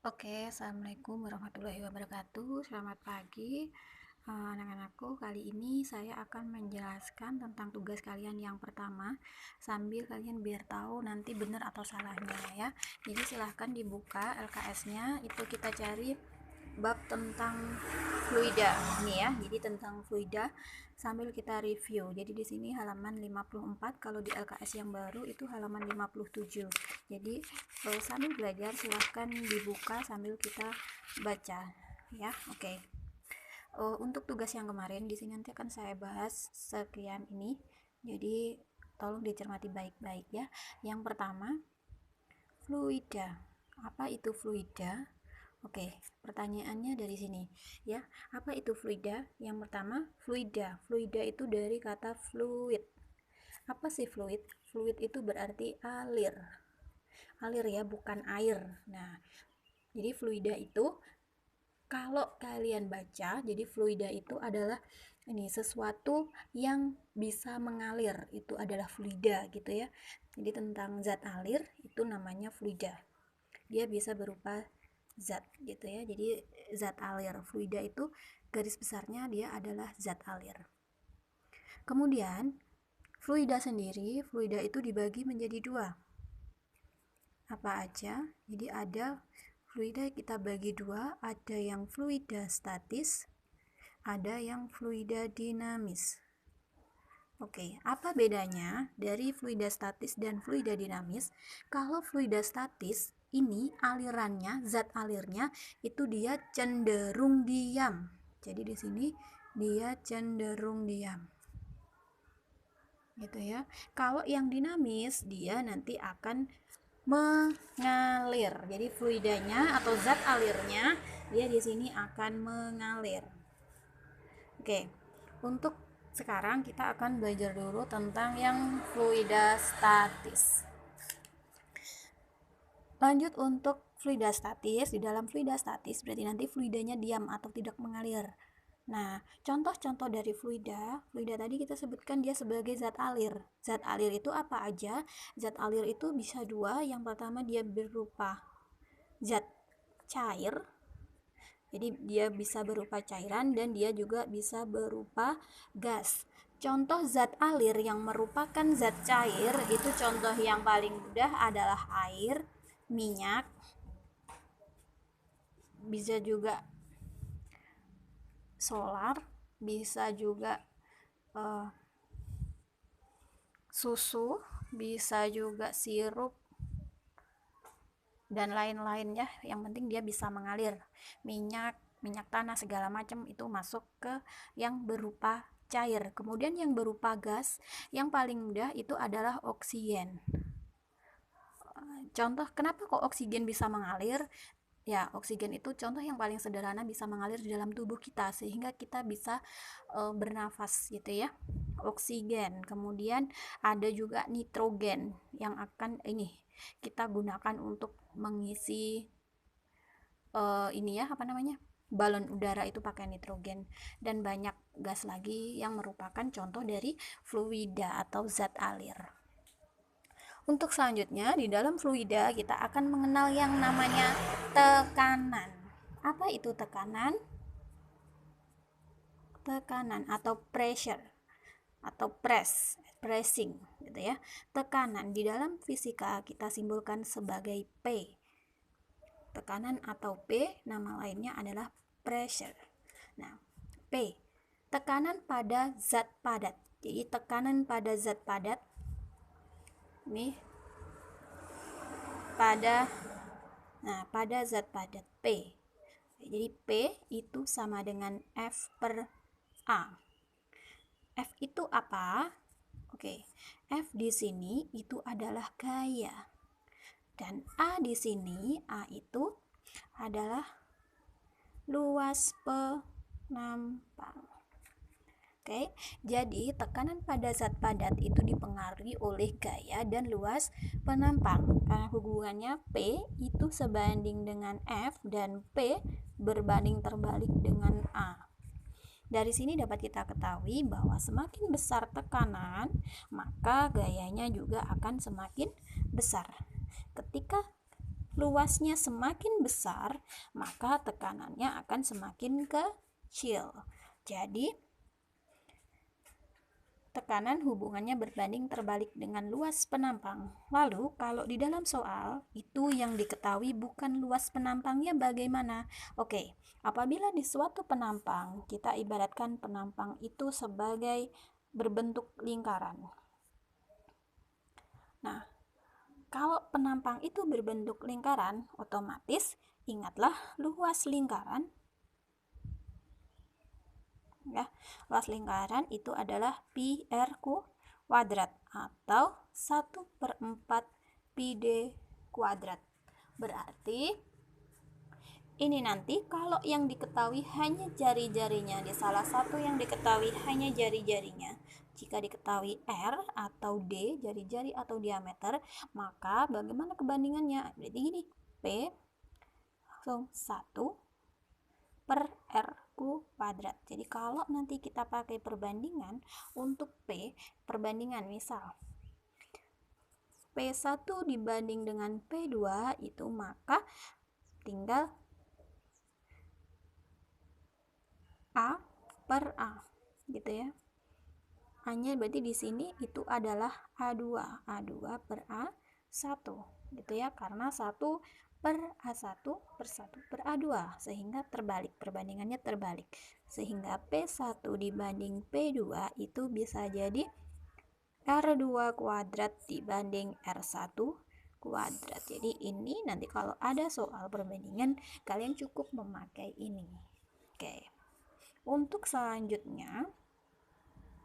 Oke, assalamualaikum warahmatullahi wabarakatuh. Selamat pagi, anak-anakku. Kali ini saya akan menjelaskan tentang tugas kalian yang pertama, sambil kalian biar tahu nanti benar atau salahnya ya. Jadi silahkan dibuka LKS-nya. Itu kita cari bab tentang fluida ini ya. Jadi tentang fluida sambil kita review. Jadi di sini halaman 54, kalau di LKS yang baru itu halaman 57. Jadi sambil belajar silahkan dibuka sambil kita baca ya. Oke. Untuk tugas yang kemarin di sini nanti akan saya bahas sekian ini. Jadi tolong dicermati baik-baik ya. Yang pertama, fluida. Apa itu fluida? Oke, pertanyaannya dari sini ya. Apa itu fluida? Yang pertama, fluida. Fluida itu dari kata fluid. Apa sih fluid? Fluid itu berarti alir. Alir ya, bukan air. Nah, jadi fluida itu kalau kalian baca, jadi fluida itu adalah ini sesuatu yang bisa mengalir. Itu adalah fluida gitu ya. Jadi tentang zat alir itu namanya fluida. Dia bisa berupa zat gitu ya. Jadi zat alir, fluida itu garis besarnya dia adalah zat alir. Kemudian fluida sendiri, fluida itu dibagi menjadi dua. Apa aja? Jadi ada fluida kita bagi dua, ada yang fluida statis, ada yang fluida dinamis. Oke, apa bedanya dari fluida statis dan fluida dinamis? Kalau fluida statis ini alirannya, zat alirnya itu dia cenderung diam. Jadi di sini dia cenderung diam. Gitu ya. Kalau yang dinamis dia nanti akan mengalir. Jadi fluidanya atau zat alirnya dia di sini akan mengalir. Oke. Untuk sekarang kita akan belajar dulu tentang yang fluida statis. Lanjut untuk fluida statis. Di dalam fluida statis berarti nanti fluidanya diam atau tidak mengalir. Nah, contoh-contoh dari fluida tadi kita sebutkan dia sebagai zat alir. Zat alir itu apa aja? Zat alir itu bisa dua. Yang pertama dia berupa zat cair. Jadi dia bisa berupa cairan dan dia juga bisa berupa gas. Contoh zat alir yang merupakan zat cair itu contoh yang paling mudah adalah air, minyak, bisa juga solar, bisa juga susu, bisa juga sirup dan lain-lain ya. Yang penting dia bisa mengalir. Minyak tanah segala macam itu masuk ke yang berupa cair. Kemudian yang berupa gas yang paling mudah itu adalah oksigen. Contoh kenapa kok oksigen bisa mengalir? Ya, oksigen itu contoh yang paling sederhana bisa mengalir di dalam tubuh kita sehingga kita bisa bernafas gitu ya. Oksigen. Kemudian ada juga nitrogen yang akan ini kita gunakan untuk mengisi ini ya, apa namanya? Balon udara itu pakai nitrogen dan banyak gas lagi yang merupakan contoh dari fluida atau zat alir. Untuk selanjutnya, di dalam fluida kita akan mengenal yang namanya tekanan. Apa itu tekanan? Tekanan atau pressure atau pressing gitu ya. Tekanan di dalam fisika kita simbolkan sebagai P. Tekanan atau P nama lainnya adalah pressure. Nah, P tekanan pada zat padat. Jadi tekanan pada zat padat ini pada zat padat P. Jadi P itu sama dengan F per A. F itu apa? Oke, F di sini itu adalah gaya. Dan A di sini, A itu adalah luas penampang. Oke, jadi tekanan pada zat padat itu dipengaruhi oleh gaya dan luas penampang. Karena hubungannya P itu sebanding dengan F dan P berbanding terbalik dengan A. Dari sini dapat kita ketahui bahwa semakin besar tekanan, maka gayanya juga akan semakin besar. Ketika luasnya semakin besar, maka tekanannya akan semakin kecil. Jadi, tekanan hubungannya berbanding terbalik dengan luas penampang. Lalu, kalau di dalam soal, itu yang diketahui bukan luas penampangnya bagaimana? Oke, apabila di suatu penampang, kita ibaratkan penampang itu sebagai berbentuk lingkaran. Nah, kalau penampang itu berbentuk lingkaran, otomatis ingatlah luas lingkaran. Ya, luas lingkaran itu adalah pi r kuadrat atau 1/4 pi d kuadrat. Berarti ini nanti kalau yang diketahui hanya jari-jarinya, di salah satu yang diketahui hanya jari-jarinya. Jika diketahui R atau D, jari-jari atau diameter, maka bagaimana kebandingannya? Berarti gini, P langsung 1/R kuadrat. Jadi kalau nanti kita pakai perbandingan untuk P, perbandingan misal P1 dibanding dengan P2 itu, maka tinggal A per A gitu ya. A-nya berarti di sini itu adalah A2 per A1 gitu ya, karena 1 per A1 per 1 per A2, sehingga terbalik, perbandingannya terbalik, sehingga P1 dibanding P2 itu bisa jadi R2 kuadrat dibanding R1 kuadrat. Jadi ini nanti kalau ada soal perbandingan, kalian cukup memakai ini. Oke. Untuk selanjutnya,